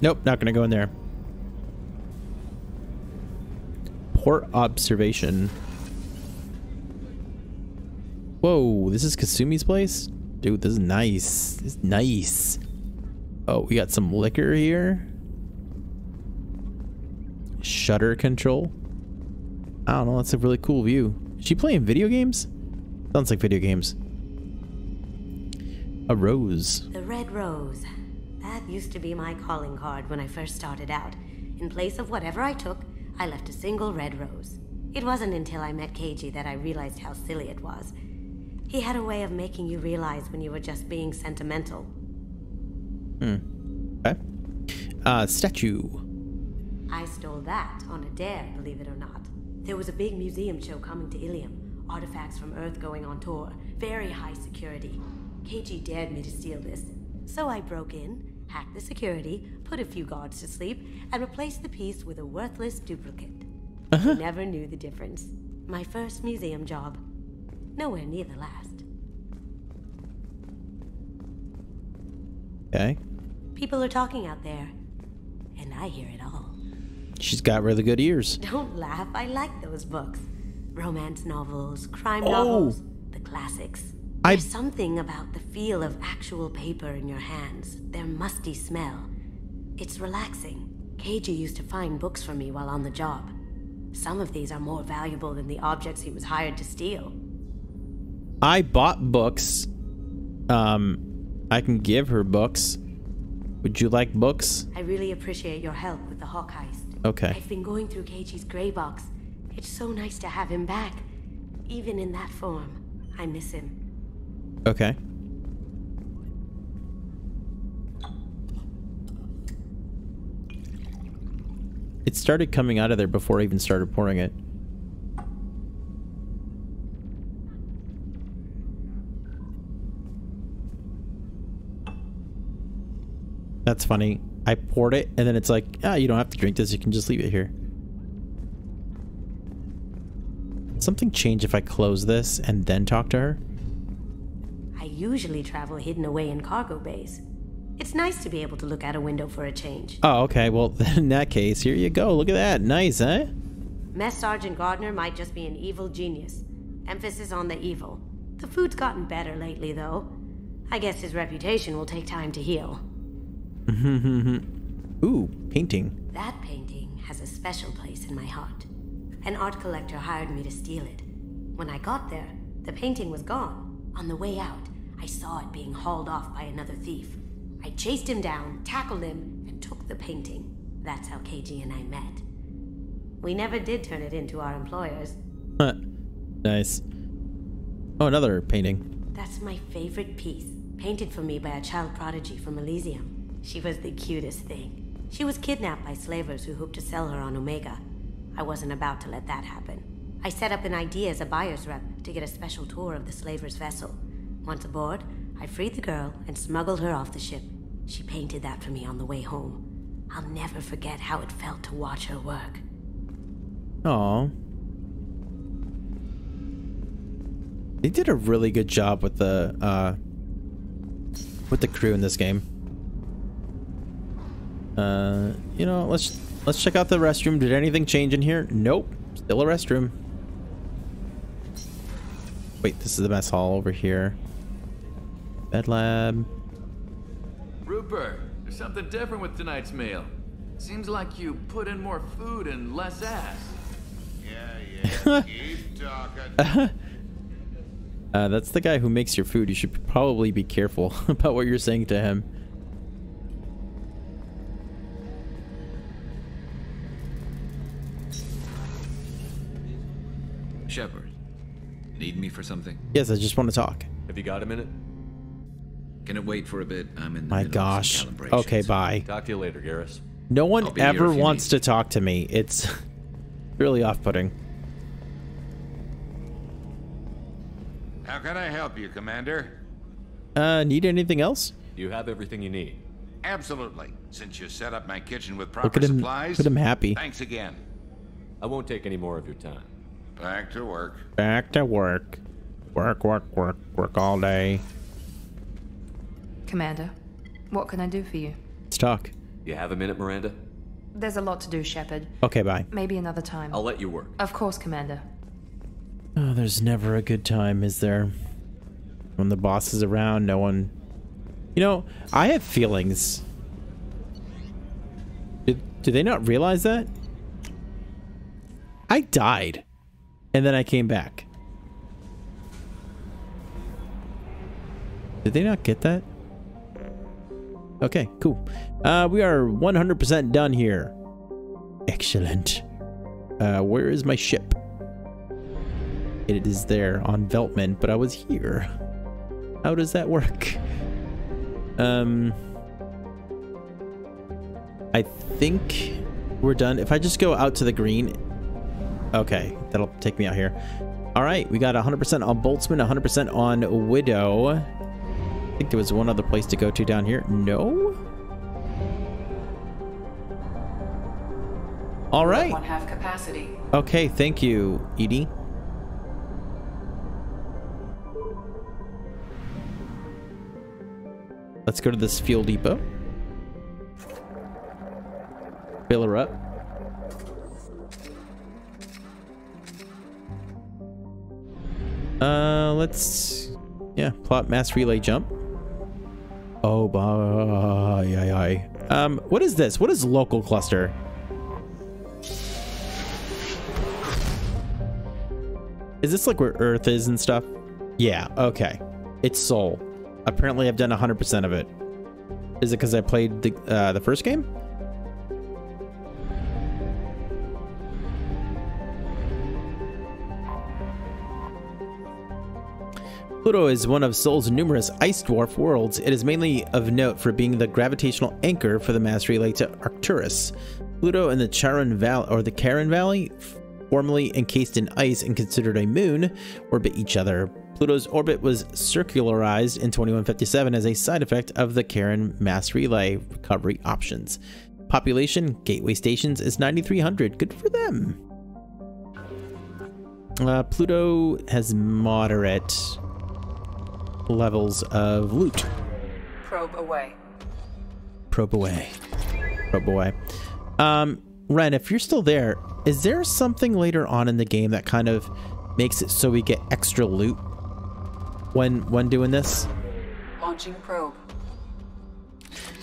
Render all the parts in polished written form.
Nope, not gonna go in there. Port observation. Whoa, this is Kasumi's place? Dude, this is nice. This is nice. Oh, we got some liquor here. Shutter control. I don't know, that's a really cool view. Is she playing video games? Sounds like video games. A rose. The red rose. That used to be my calling card when I first started out. In place of whatever I took, I left a single red rose. It wasn't until I met KG that I realized how silly it was. He had a way of making you realize when you were just being sentimental. Okay. Statue. I stole that on a dare, believe it or not. There was a big museum show coming to Ilium. Artifacts from Earth going on tour. Very high security. KG dared me to steal this. So I broke in, hacked the security, put a few guards to sleep, and replaced the piece with a worthless duplicate. I never knew the difference. My first museum job. Nowhere near the last. Okay. People are talking out there, and I hear it all. She's got really good ears. Don't laugh, I like those books. Romance novels, crime novels, the classics. There's something about the feel of actual paper in your hands, their musty smell. It's relaxing. KG used to find books for me while on the job. Some of these are more valuable than the objects he was hired to steal. I bought books. I can give her books. Would you like books? I really appreciate your help with the Hawk heist. Okay. I've been going through KG's gray box. It's so nice to have him back. Even in that form, I miss him. Okay. It started coming out of there before I even started pouring it. That's funny. I poured it and then it's like, ah, you don't have to drink this. You can just leave it here. Something change if I close this and then talk to her? I usually travel hidden away in cargo bays. It's nice to be able to look out a window for a change. Oh, okay. Well, in that case, here you go. Look at that. Nice, huh? Mess Sergeant Gardner might just be an evil genius. Emphasis on the evil. The food's gotten better lately, though. I guess his reputation will take time to heal. Ooh, painting. That painting has a special place in my heart. An art collector hired me to steal it. When I got there, the painting was gone. On the way out, I saw it being hauled off by another thief. I chased him down, tackled him, and took the painting. That's how KG and I met. We never did turn it into our employers. Nice. Oh, another painting. That's my favorite piece, painted for me by a child prodigy from Elysium. She was the cutest thing. She was kidnapped by slavers who hoped to sell her on Omega. I wasn't about to let that happen. I set up an idea as a buyer's rep to get a special tour of the slaver's vessel. Once aboard, I freed the girl and smuggled her off the ship. She painted that for me on the way home. I'll never forget how it felt to watch her work. Aww. They did a really good job with the crew in this game. You know, let's check out the restroom. Did anything change in here? Nope. Still a restroom. Wait, this is the mess hall over here. Bed lab. Rupert, there's something different with tonight's meal. Seems like you put in more food and less ass. Yeah, keep talking. That's the guy who makes your food. You should probably be careful about what you're saying to him. Shepard, need me for something? Yes, I just want to talk. Have you got a minute? Can it wait for a bit? I'm in the My middle of gosh. some calibrations. Okay, bye. Talk to you later, Garrus. No I'll one be here ever if you wants need to talk to me. It's really off-putting. How can I help you, Commander? Need anything else? You have everything you need. Absolutely. Since you set up my kitchen with Look proper at him. supplies. Look at him happy. Thanks again. I won't take any more of your time. Back to work. Back to work. Work, work, work, work all day. Commander, what can I do for you? Let's talk. You have a minute, Miranda? There's a lot to do, Shepard. Okay, bye. Maybe another time. I'll let you work. Of course, Commander. Oh, there's never a good time, is there? When the boss is around, no one... You know, I have feelings. Do they not realize that? I died. And then I came back. Did they not get that? Okay, cool. We are 100% done here. Excellent. Where is my ship? It is there on Veltman, but I was here. How does that work? I think we're done. If I just go out to the green. Okay, that'll take me out here. All right, we got 100% on Boltzmann, 100% on Widow. I think there was one other place to go to down here. No? All right. One half capacity. Okay, thank you, Edie. Let's go to this fuel depot. Fill her up. Let's... Yeah, plot mass relay jump. Oh, bye. What is this? What is local cluster? Is this like where Earth is and stuff? Yeah, okay. It's Sol. Apparently I've done 100% of it. Is it because I played the first game? Pluto is one of Sol's numerous ice dwarf worlds. It is mainly of note for being the gravitational anchor for the mass relay to Arcturus. Pluto and the Charon Valley, formerly encased in ice and considered a moon, orbit each other. Pluto's orbit was circularized in 2157 as a side effect of the Charon mass relay recovery options. Population, gateway stations, is 9,300. Good for them. Pluto has moderate levels of loot. Probe away. Probe away. Probe away. Ren, if you're still there, is there something later on in the game that kind of makes it so we get extra loot when doing this? Launching probe.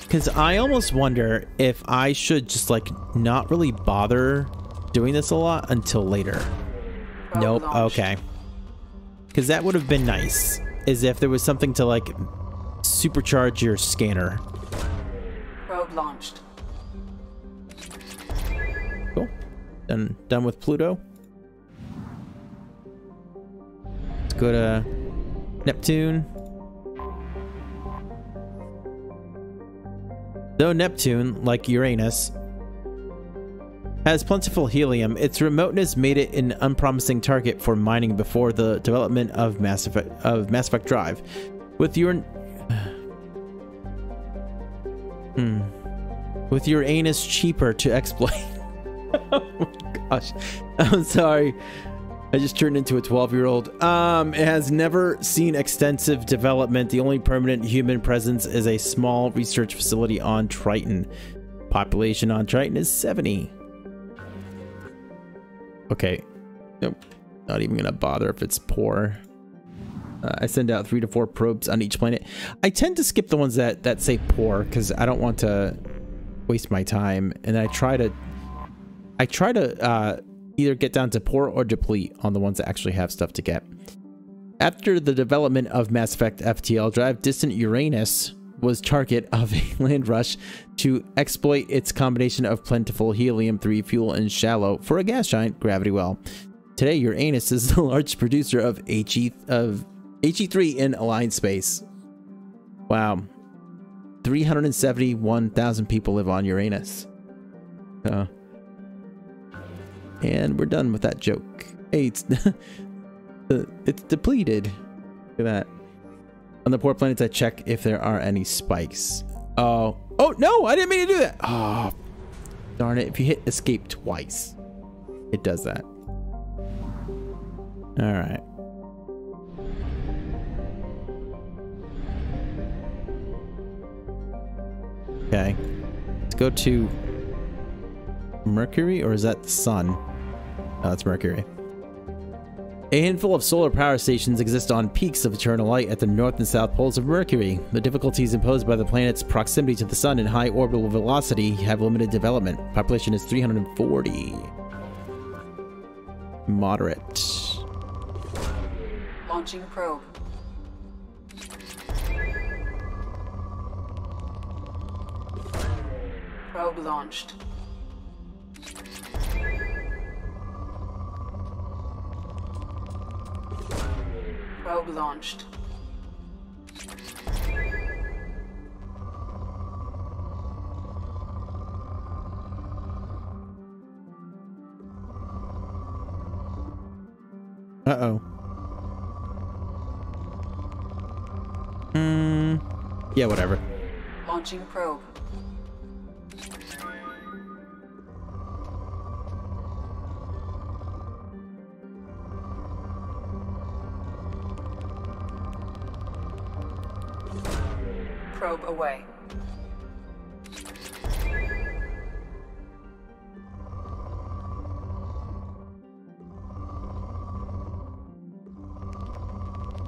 Because I almost wonder if I should just like not really bother doing this a lot until later. Probe nope. launched. Okay. Because that would have been nice. Is if there was something to like supercharge your scanner. Probe launched. Cool. Done with Pluto. Let's go to Neptune. Though Neptune, like Uranus, has plentiful helium, its remoteness made it an unpromising target for mining before the development of Mass Effect Drive. With Uranus cheaper to exploit. Oh my gosh. I'm sorry. I just turned into a 12-year-old. It has never seen extensive development. The only permanent human presence is a small research facility on Triton. Population on Triton is 70. Okay. Nope. Not even gonna bother if it's poor. I send out 3 to 4 probes on each planet. I tend to skip the ones that say poor because I don't want to waste my time. And I try to either get down to poor or deplete on the ones that actually have stuff to get. After the development of Mass Effect FTL Drive, distant Uranus was target of a land rush to exploit its combination of plentiful helium-3 fuel and shallow for a gas giant gravity well. Today, Uranus is the largest producer of HE3 in Alliance space. Wow. 371,000 people live on Uranus. And we're done with that joke. Hey, it's depleted. Look at that. On the poor planets, I check if there are any spikes. Oh no, I didn't mean to do that. Oh, darn it. If you hit escape twice, it does that. All right. Let's go to Mercury, or is that the sun? No, it's Mercury. A handful of solar power stations exist on peaks of eternal light at the north and south poles of Mercury. The difficulties imposed by the planet's proximity to the sun and high orbital velocity have limited development. Population is 340. Moderate. Launching probe. Probe launched. Probe launched. Uh-oh. Yeah, whatever. Launching probe. Probe away.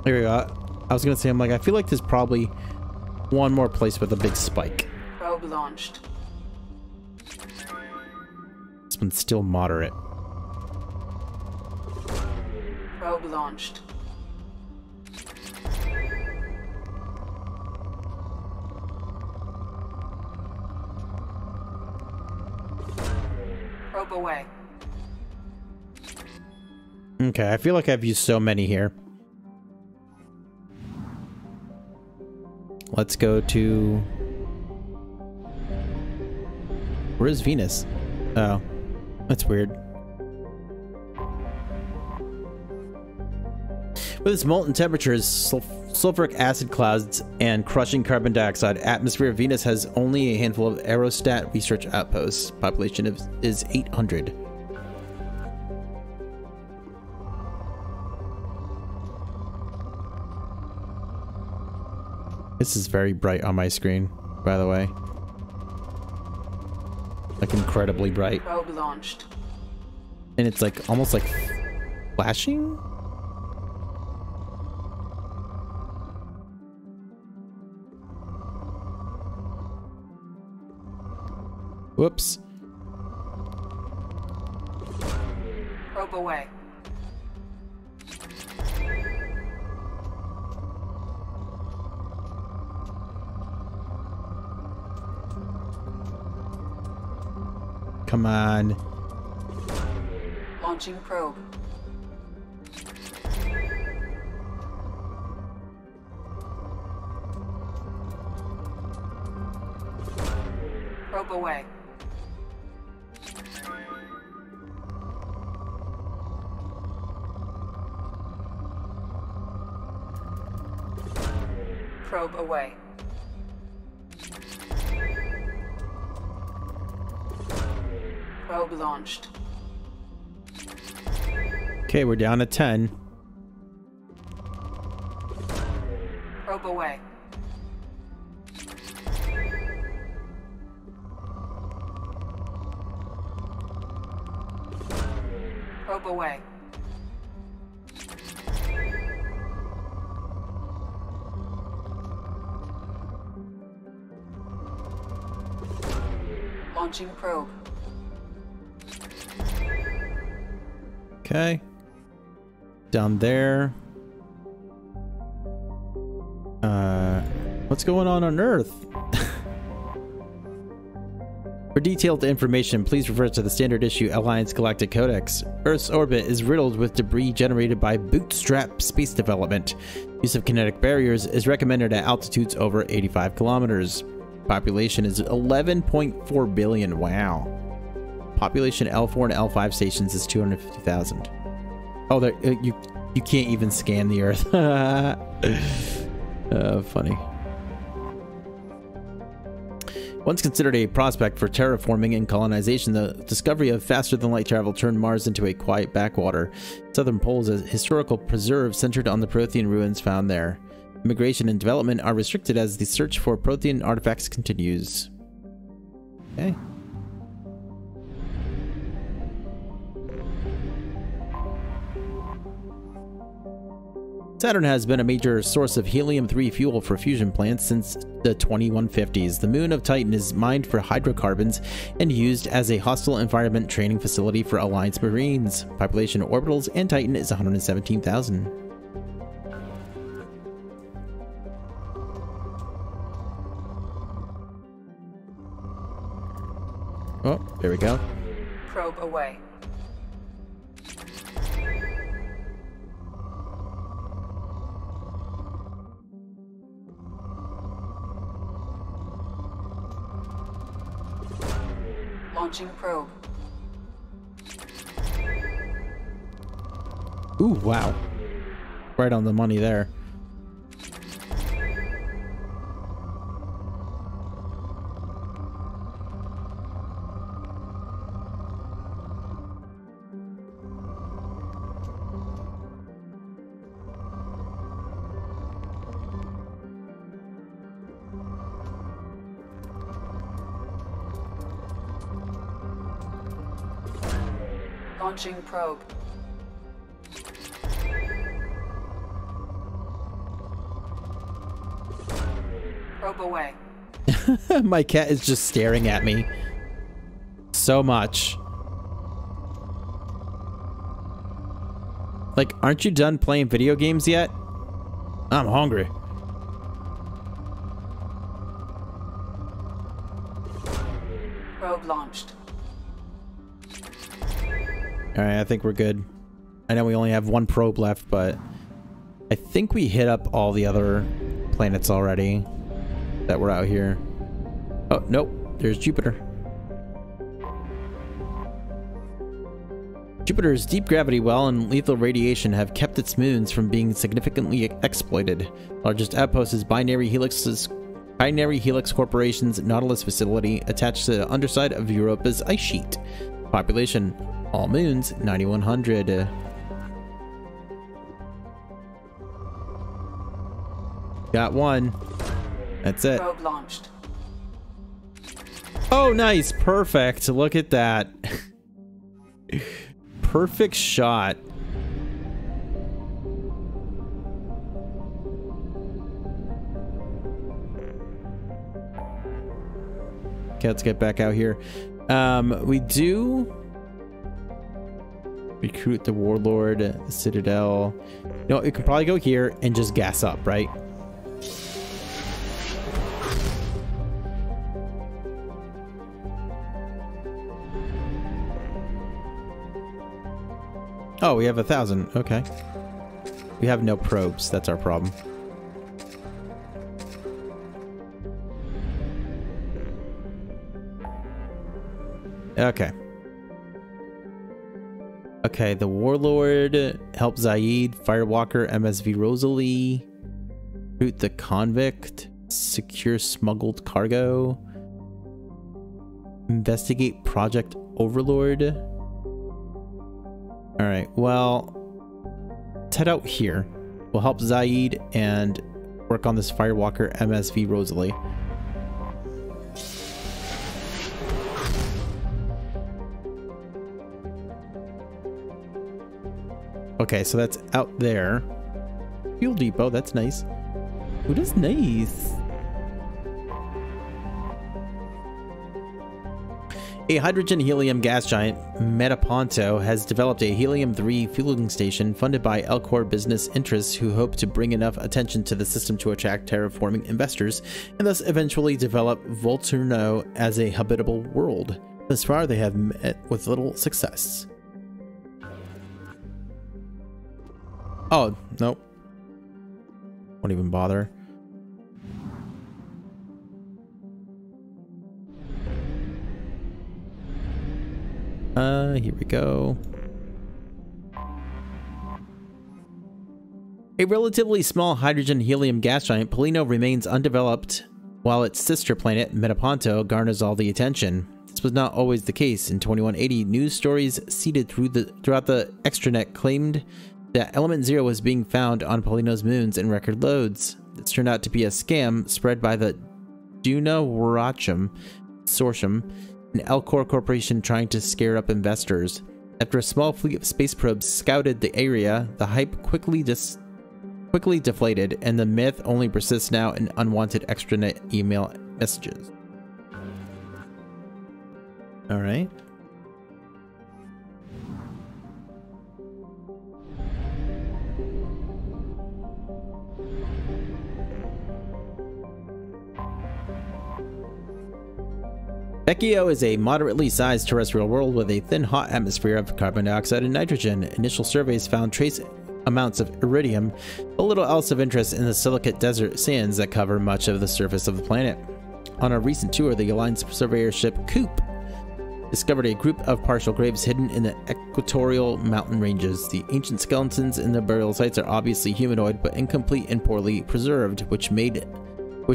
There we go. I was gonna say, I'm like, I feel like there's probably one more place with a big spike. Probe launched. This one's still moderate. Probe launched. Probe away. Okay, I feel like I've used so many here. Let's go to... Where is Venus? Oh, that's weird. With its molten temperatures, sulfuric acid clouds, and crushing carbon dioxide, atmosphere of Venus has only a handful of aerostat research outposts. Population is 800. This is very bright on my screen, by the way. Like, incredibly bright. Probe launched. And it's like, almost like flashing? Whoops. Probe away. Come on. Launching probe. Probe away. Probe away. Probe launched. Okay, we're down to 10. Probe away. Probe away. Launching probe. Okay. Down there. What's going on Earth? For detailed information, please refer to the standard issue Alliance Galactic Codex. Earth's orbit is riddled with debris generated by bootstrap space development. Use of kinetic barriers is recommended at altitudes over 85 kilometers. Population is 11.4 billion. Wow. Population L4 and L5 stations is 250,000. Oh, there, you can't even scan the Earth. Funny. Once considered a prospect for terraforming and colonization, the discovery of faster-than-light travel turned Mars into a quiet backwater. Southern Pole is a historical preserve centered on the Prothean ruins found there. Immigration and development are restricted as the search for Prothean artifacts continues. Okay. Saturn has been a major source of helium-3 fuel for fusion plants since the 2150s. The moon of Titan is mined for hydrocarbons and used as a hostile environment training facility for Alliance Marines. Population of orbitals and Titan is 117,000. Oh, there we go. Probe away. Launching probe. Ooh, wow. Right on the money there. Launching probe. Probe away. My cat is just staring at me so much. Like, aren't you done playing video games yet? I'm hungry. Probe launched. Alright, I think we're good. I know we only have one probe left, but I think we hit up all the other planets already that were out here. Oh, nope. There's Jupiter. Jupiter's deep gravity well and lethal radiation have kept its moons from being significantly exploited. Largest outpost is Binary Helix Corporation's Nautilus facility attached to the underside of Europa's ice sheet. Population: all moons, 9,100. Got one. That's it. Probe launched. Oh, nice. Perfect. Look at that. Perfect shot. Okay, let's get back out here. We do recruit the Warlord, the Citadel. No, we can probably go here and just gas up, right? Oh, we have 1,000. Okay. We have no probes. That's our problem. Okay. Okay, the Warlord help Zaid, Firewalker, MSV Rosalie, shoot the Convict, secure smuggled cargo, investigate Project Overlord. Alright, well, let's head out here. We'll help Zaid and work on this Firewalker, MSV Rosalie. Okay, so that's out there. Fuel depot, that's nice. Ooh, that's nice. A hydrogen-helium gas giant, Metaponto, has developed a helium-3 fueling station funded by Elcor business interests who hope to bring enough attention to the system to attract terraforming investors and thus eventually develop Volturno as a habitable world. Thus far, they have met with little success. Oh, nope. Won't even bother. Here we go. A relatively small hydrogen-helium gas giant, Polino remains undeveloped, while its sister planet, Metaponto, garners all the attention. This was not always the case. In 2180, news stories seeded throughout the extranet claimed that Element Zero was being found on Polino's moons in record loads. This turned out to be a scam spread by the Duna Warachum, Consortium, an Elcor corporation trying to scare up investors. After a small fleet of space probes scouted the area, the hype quickly deflated, and the myth only persists now in unwanted extranet email messages. All right. Vecchio is a moderately sized terrestrial world with a thin, hot atmosphere of carbon dioxide and nitrogen. Initial surveys found trace amounts of iridium, but little else of interest in the silicate desert sands that cover much of the surface of the planet. On a recent tour, the Alliance surveyor ship Coop discovered a group of partial graves hidden in the equatorial mountain ranges. The ancient skeletons in the burial sites are obviously humanoid, but incomplete and poorly preserved, which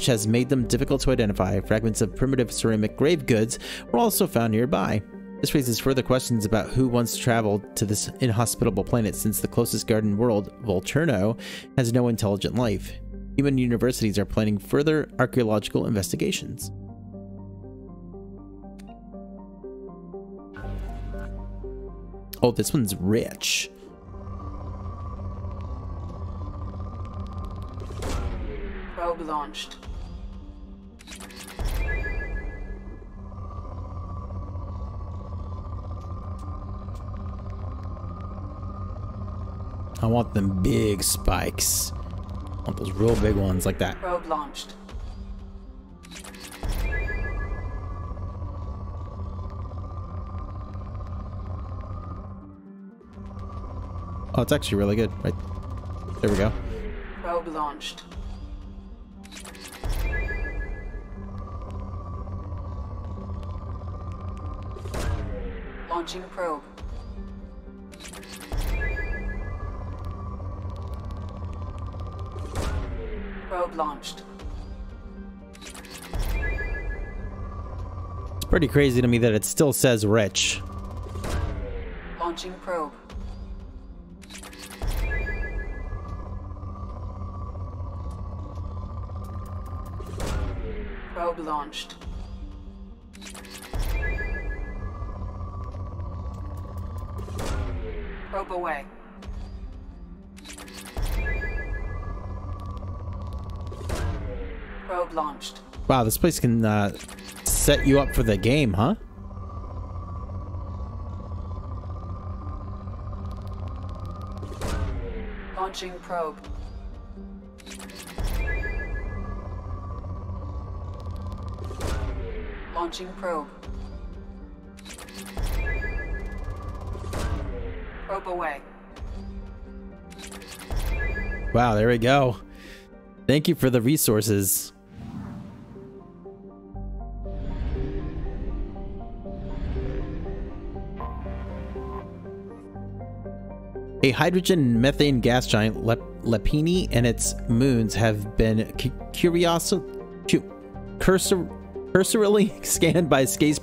has made them difficult to identify. Fragments of primitive ceramic grave goods were also found nearby. This raises further questions about who once traveled to this inhospitable planet, since the closest garden world, Volturno, has no intelligent life. Human universities are planning further archaeological investigations. Oh, this one's rich. Probe launched. I want them big spikes. I want those real big ones like that. Probe launched. Oh, it's actually really good. Right there we go. Probe launched. Launching probe. Probe launched. It's pretty crazy to me that it still says rich. Launching probe. Probe launched. Probe away. Probe launched. Wow, this place can set you up for the game, huh? Launching probe. Launching probe. Probe away. Wow, there we go. Thank you for the resources. A hydrogen methane gas giant, Lepini, and its moons have been cursorily scanned by space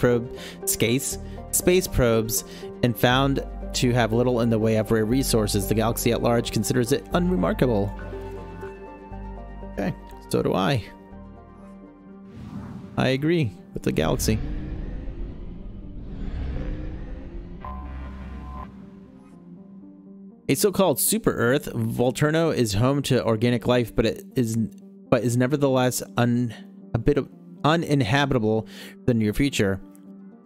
probes and found to have little in the way of rare resources. The galaxy at large considers it unremarkable. Okay, so do I. I agree with the galaxy. A so-called super Earth, Volturno is home to organic life, but is nevertheless a bit uninhabitable for the near future.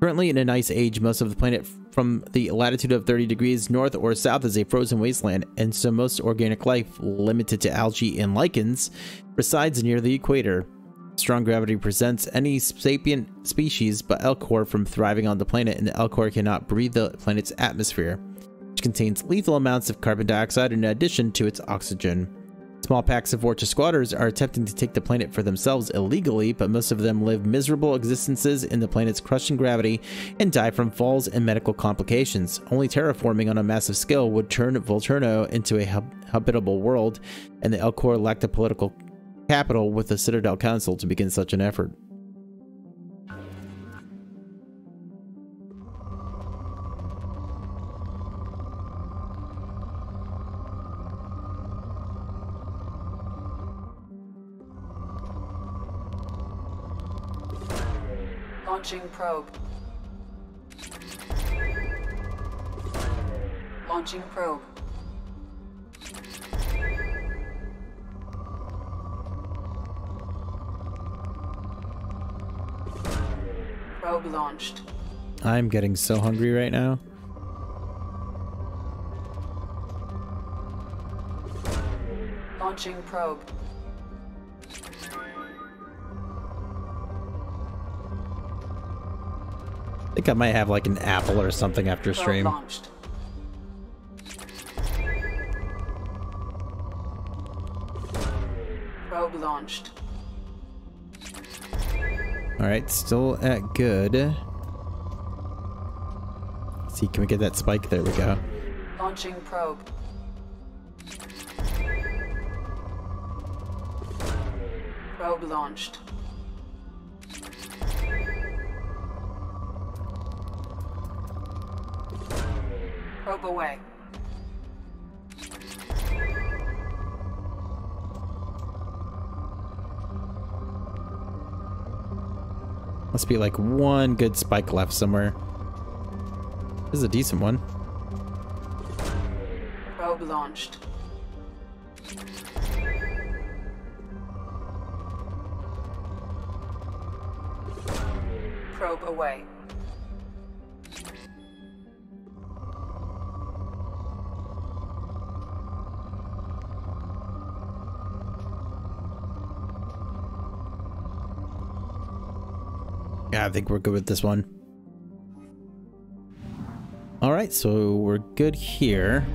Currently in an ice age, most of the planet from the latitude of 30 degrees north or south is a frozen wasteland, and so most organic life, limited to algae and lichens, resides near the equator. Strong gravity prevents any sapient species but Elcor from thriving on the planet, and the Elcor cannot breathe the planet's atmosphere, which contains lethal amounts of carbon dioxide in addition to its oxygen. Small packs of Vorcha squatters are attempting to take the planet for themselves illegally, but most of them live miserable existences in the planet's crushing gravity and die from falls and medical complications. Only terraforming on a massive scale would turn Volturno into a habitable world, and the Elcor lacked the political capital with the Citadel Council to begin such an effort. Launching probe. Launching probe. Probe launched. I'm getting so hungry right now. Launching probe. I think I might have like an apple or something after Probe stream. launched. Probe launched. Alright, still at good. Let's see, can we get that spike? There we go. Launching probe. Probe launched. Probe away. Must be like one good spike left somewhere. This is a decent one. Probe launched. Probe away. Yeah, I think we're good with this one. All right, so we're good here.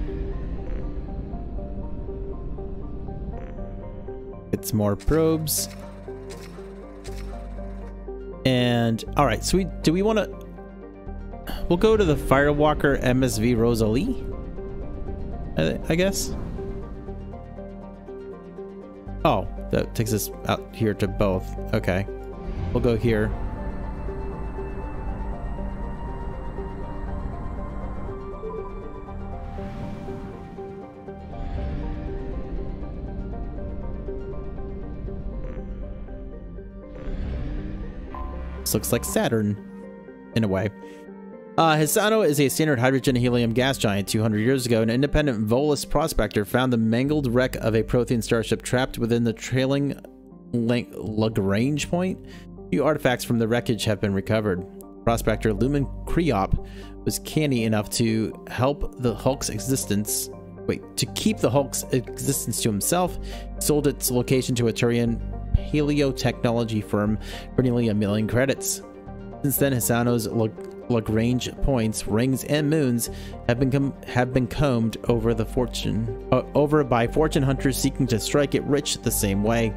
Get some more probes. And all right, so do we want to? We'll go to the Firewalker MSV Rosalie, I guess. Oh, that takes us out here to both. Okay, we'll go here. This looks like Saturn, in a way. Hisano is a standard hydrogen helium gas giant. 200 years ago, an independent Volus prospector found the mangled wreck of a Prothean starship trapped within the trailing Lagrange point. Few artifacts from the wreckage have been recovered. Prospector Lumen Creop was canny enough to help the Hulk's existence. To keep the Hulk's existence to himself, he sold its location to a Turian paleotechnology firm for nearly $1 million credits. Since then, Hisano's Lagrange points, rings, and moons have been combed over by fortune hunters seeking to strike it rich the same way.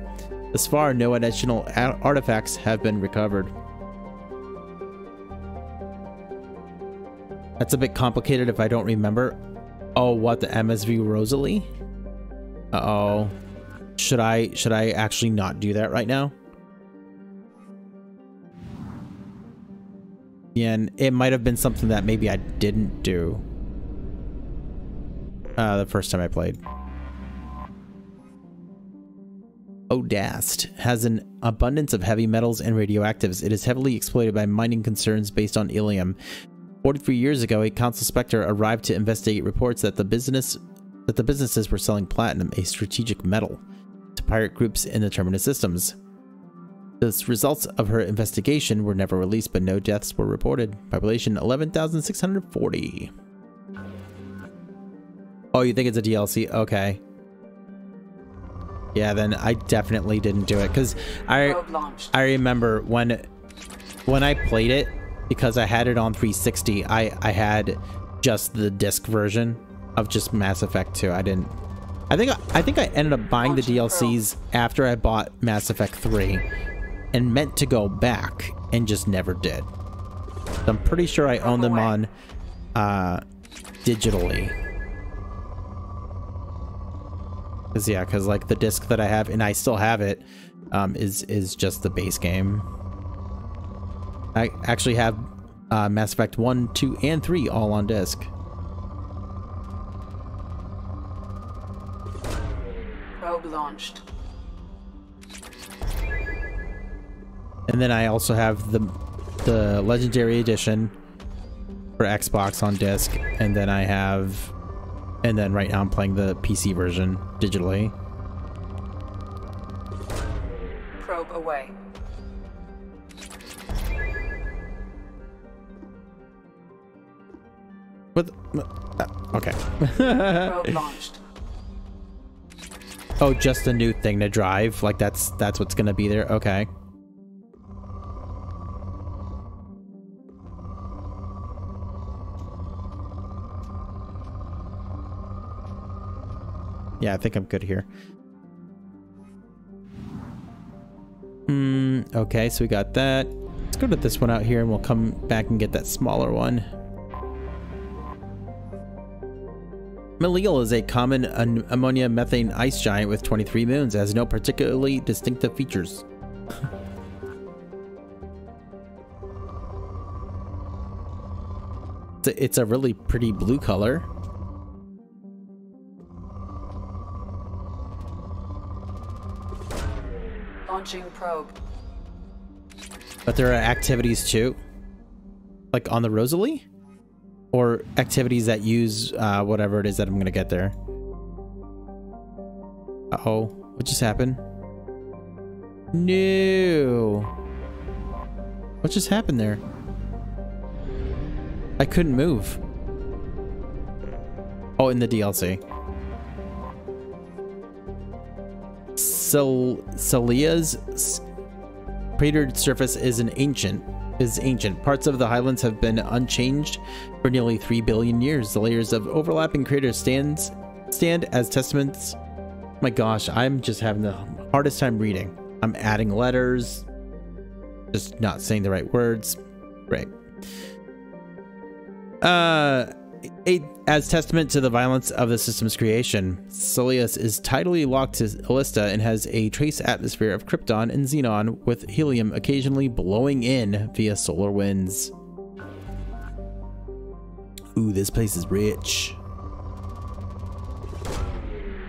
Thus far, no additional artifacts have been recovered. That's a bit complicated if I don't remember. Oh, what, the MSV Rosalie? Uh-oh. Should I actually not do that right now? Yeah, and it might have been something that maybe I didn't do the first time I played. Odast has an abundance of heavy metals and radioactives. It is heavily exploited by mining concerns based on Ilium. 43 years ago, a Council Spectre arrived to investigate reports that the businesses were selling platinum, a strategic metal, to pirate groups in the Terminus systems. The results of her investigation were never released, but no deaths were reported. Population 11,640. Oh, you think it's a DLC? Okay. Yeah, then I definitely didn't do it because I remember when I played it, because I had it on 360, I had just the disc version of just Mass Effect 2. I think I ended up buying the DLCs after I bought Mass Effect 3 and meant to go back and just never did. So I'm pretty sure I own them on digitally. Because like the disc that I have, and I still have it, is just the base game. I actually have Mass Effect 1, 2, and 3 all on disc. Probe launched. And then I also have the the Legendary Edition for Xbox on disc, and then right now I'm playing the PC version digitally. Probe away. What? Okay. Probe launched. Oh, just a new thing to drive? Like that's what's gonna be there? Okay. Yeah, I think I'm good here. Okay, so we got that. Let's go to this one out here and we'll come back and get that smaller one. Malil is a common ammonia methane ice giant with 23 moons. It has no particularly distinctive features. It's a really pretty blue color. Launching probe. But there are activities too, like on the Rosalie, or activities that use whatever it is that I'm gonna get there. Uh-oh, what just happened? No. What just happened there? I couldn't move. Oh, in the DLC. Celia's cratered surface is ancient. Parts of the highlands have been unchanged for nearly 3 billion years. The layers of overlapping craters stand as testaments. My gosh, I'm just having the hardest time reading. I'm adding letters, just not saying the right words. Right. As testament to the violence of the system's creation, Celius is tidally locked to Illista and has a trace atmosphere of krypton and xenon, with helium occasionally blowing in via solar winds. Ooh, this place is rich.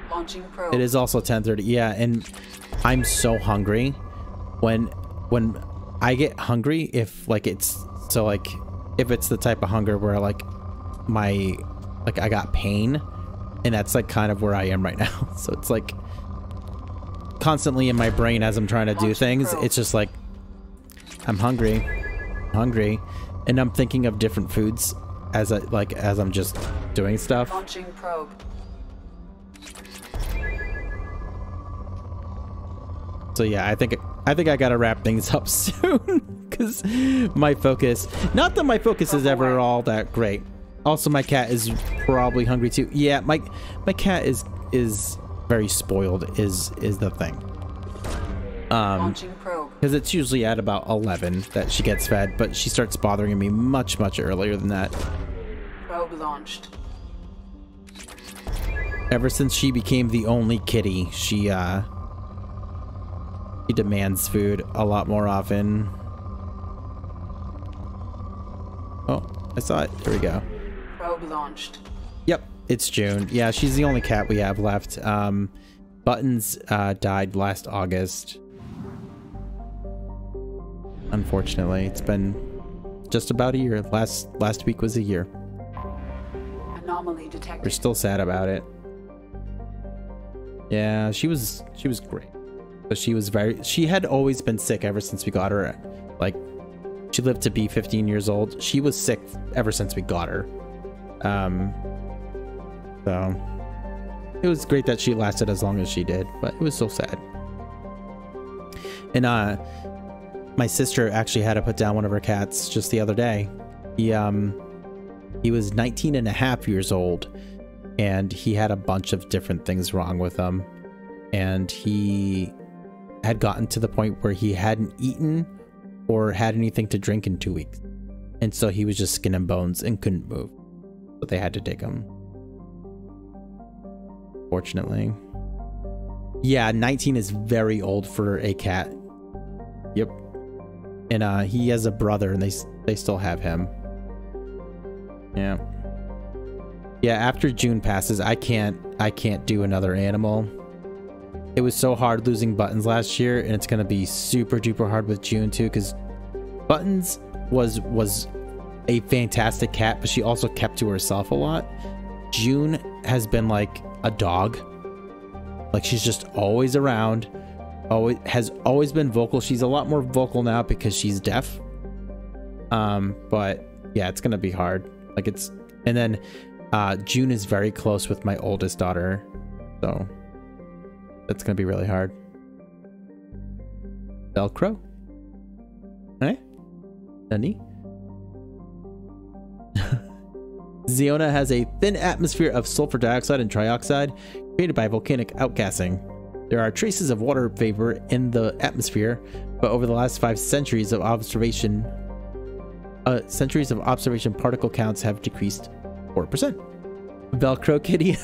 Launching probe. It is also 10:30. Yeah, and I'm so hungry. When I get hungry, if it's the type of hunger where I got pain, and that's like kind of where I am right now. So it's like constantly in my brain as I'm trying to do things. It's just like I'm hungry, and I'm thinking of different foods as I'm just doing stuff. Launching probe. So yeah, I think I gotta wrap things up soon, because my focus, not that my focus is ever all that great. Also, my cat is probably hungry too. Yeah, my cat is very spoiled is the thing. Launching probe. Because it's usually at about 11 that she gets fed, but she starts bothering me much earlier than that. Probe launched. Ever since she became the only kitty, she demands food a lot more often. Oh, I saw it. There we go. Probe launched. Yep, it's June. Yeah, she's the only cat we have left. Buttons died last August. Unfortunately, it's been just about a year. Last week was a year. Anomaly detected. We're still sad about it. Yeah, she was great. But she had always been sick ever since we got her. Like, she lived to be 15 years old. She was sick ever since we got her. So it was great that she lasted as long as she did, but it was so sad. And my sister actually had to put down one of her cats just the other day. He was 19 and a half years old, and he had a bunch of different things wrong with him, and he had gotten to the point where he hadn't eaten or had anything to drink in 2 weeks, and so he was just skin and bones and couldn't move, but they had to take him, fortunately. Yeah, 19 is very old for a cat. Yep. And he has a brother, and they still have him. Yeah. Yeah, after June passes, I can't do another animal. It was so hard losing Buttons last year, and it's gonna be super duper hard with June too, because Buttons was a fantastic cat, but she also kept to herself a lot. June has been like a dog. Like she's just always around. Has always been vocal. She's a lot more vocal now because she's deaf. But yeah, it's gonna be hard. Like it's, and then June is very close with my oldest daughter, so that's gonna be really hard. Velcro? Eh? Nani? Zeona has a thin atmosphere of sulfur dioxide and trioxide created by volcanic outgassing. There are traces of water vapor in the atmosphere, but over the last 5 centuries of observation, particle counts have decreased 4%. Velcro kitty.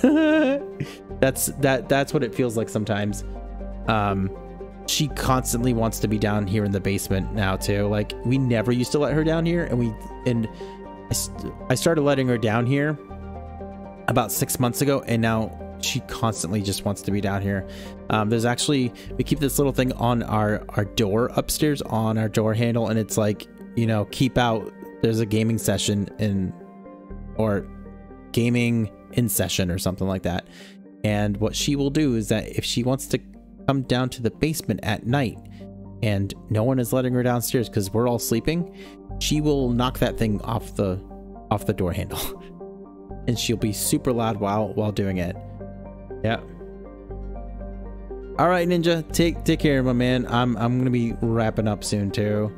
That's what it feels like sometimes. She constantly wants to be down here in the basement now too. Like we never used to let her down here, and I started letting her down here about 6 months ago, and now she constantly just wants to be down here. There's actually, we keep this little thing on our door upstairs on our door handle, and it's like, you know, keep out, there's a gaming session or gaming in session or something like that. And what she will do is that if she wants to come down to the basement at night and no one is letting her downstairs because we're all sleeping, she will knock that thing off the door handle. And she'll be super loud while doing it. Yeah. All right, Ninja, take care, my man. I'm gonna be wrapping up soon too.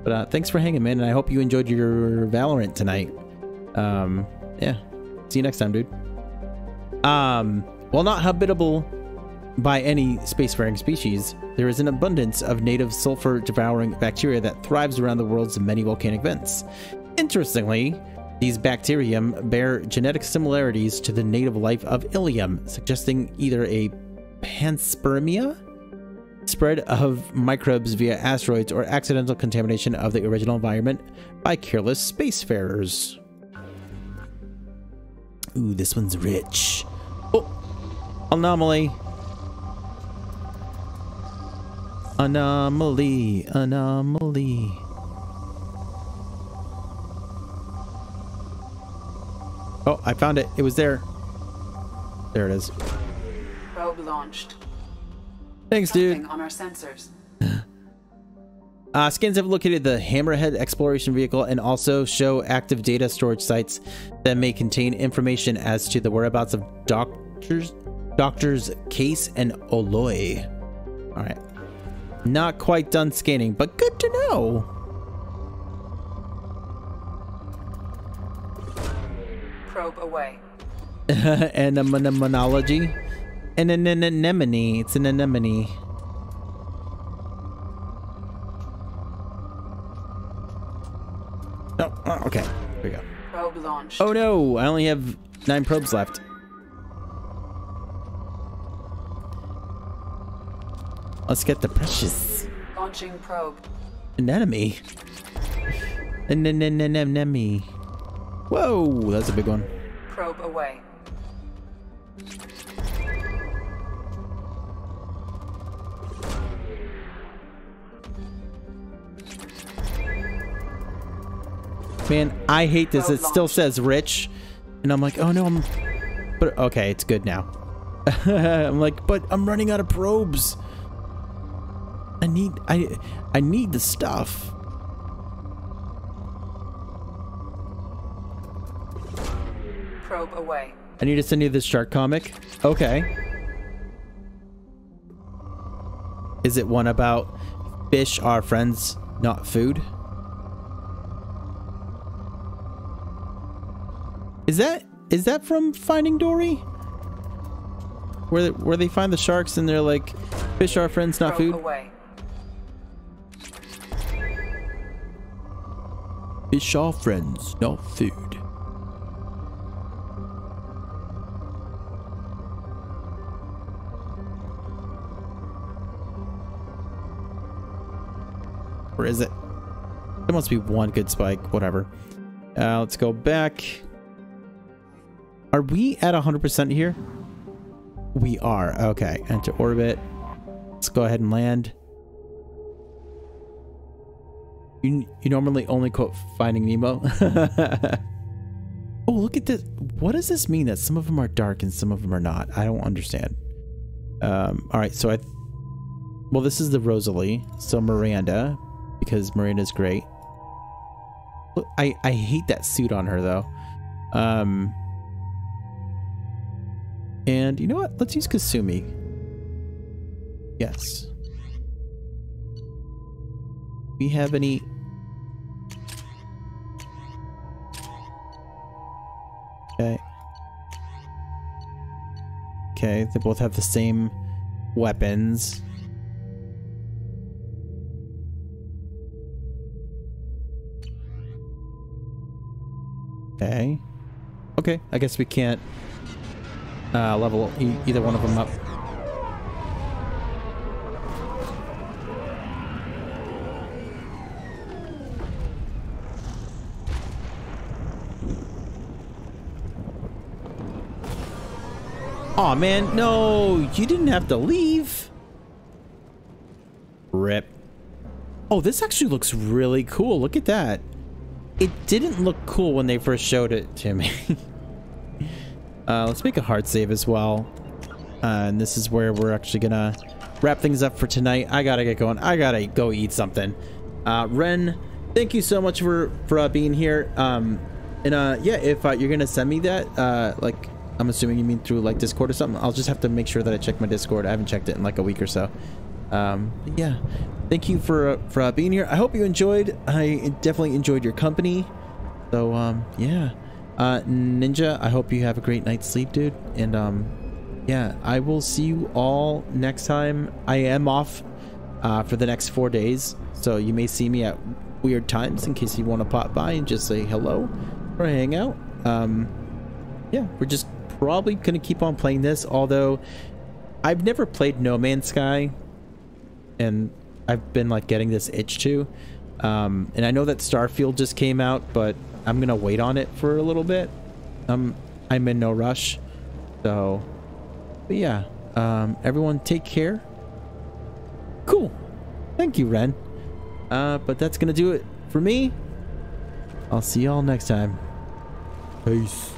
But thanks for hanging, man, and I hope you enjoyed your Valorant tonight. Yeah. See you next time, dude. While not habitable by any spacefaring species, there is an abundance of native sulfur-devouring bacteria that thrives around the world's many volcanic vents. Interestingly, these bacterium bear genetic similarities to the native life of Ilium, suggesting either a panspermia, spread of microbes via asteroids, or accidental contamination of the original environment by careless spacefarers. Ooh, this one's rich. Oh, anomaly. Anomaly, anomaly. Oh, I found it. It was there. There it is. Probe launched. Thanks, dude. On our sensors. Scans have located the Hammerhead exploration vehicle and also show active data storage sites that may contain information as to the whereabouts of Doctors Case and Oloy. All right. Not quite done scanning, but good to know. Probe away. And a monology. And an anemone. It's an anemone. Oh, okay. Here we go. Probe launched. Oh no, I only have 9 probes left. Let's get the precious. Launching probe. Anemone. Anemone. Whoa, that's a big one. Probe away. Man, I hate this. It still says rich. And I'm like, oh no, but okay, it's good now. I'm like, but I'm running out of probes. I need the stuff. Probe away. I need to send you this shark comic. Okay. Is it one about fish are friends, not food? Is that from Finding Dory? Where they find the sharks and they're like, fish are friends, not food? Away. Fish are friends, not food. Where is it? There must be one good spike. Whatever. Let's go back. Are we at 100% here? We are. Okay. Enter orbit. Let's go ahead and land. You normally only quote Finding Nemo. Oh, look at this. What does this mean that some of them are dark and some of them are not? I don't understand. All right, so well, this is the Rosalie. So Miranda, because Miranda's great. Look, I hate that suit on her though. And you know what? Let's use Kasumi. Yes. We have any? Okay. Okay, they both have the same weapons. Okay. Okay, I guess we can't level either one of them up. Aw, man, no, you didn't have to leave. Rip. Oh, this actually looks really cool. Look at that. It didn't look cool when they first showed it to me. Let's make a hard save as well. And this is where we're actually gonna wrap things up for tonight. I gotta get going. I gotta go eat something. Ren, thank you so much for being here. Yeah, if you're gonna send me that, like, I'm assuming you mean through like Discord or something. I'll just have to make sure that I check my Discord. I haven't checked it in like a week or so. Yeah, thank you for being here. I hope you enjoyed. I definitely enjoyed your company. So yeah, Ninja, I hope you have a great night's sleep, dude. And yeah, I will see you all next time. I am off for the next 4 days, so you may see me at weird times in case you want to pop by and just say hello or hang out. Yeah, we're just probably gonna keep on playing this, although I've never played No Man's Sky and I've been like getting this itch to, and I know that Starfield just came out, but I'm gonna wait on it for a little bit. I'm in no rush. So but yeah, everyone take care. Cool, thank you, Ren. But that's gonna do it for me. I'll see y'all next time. Peace.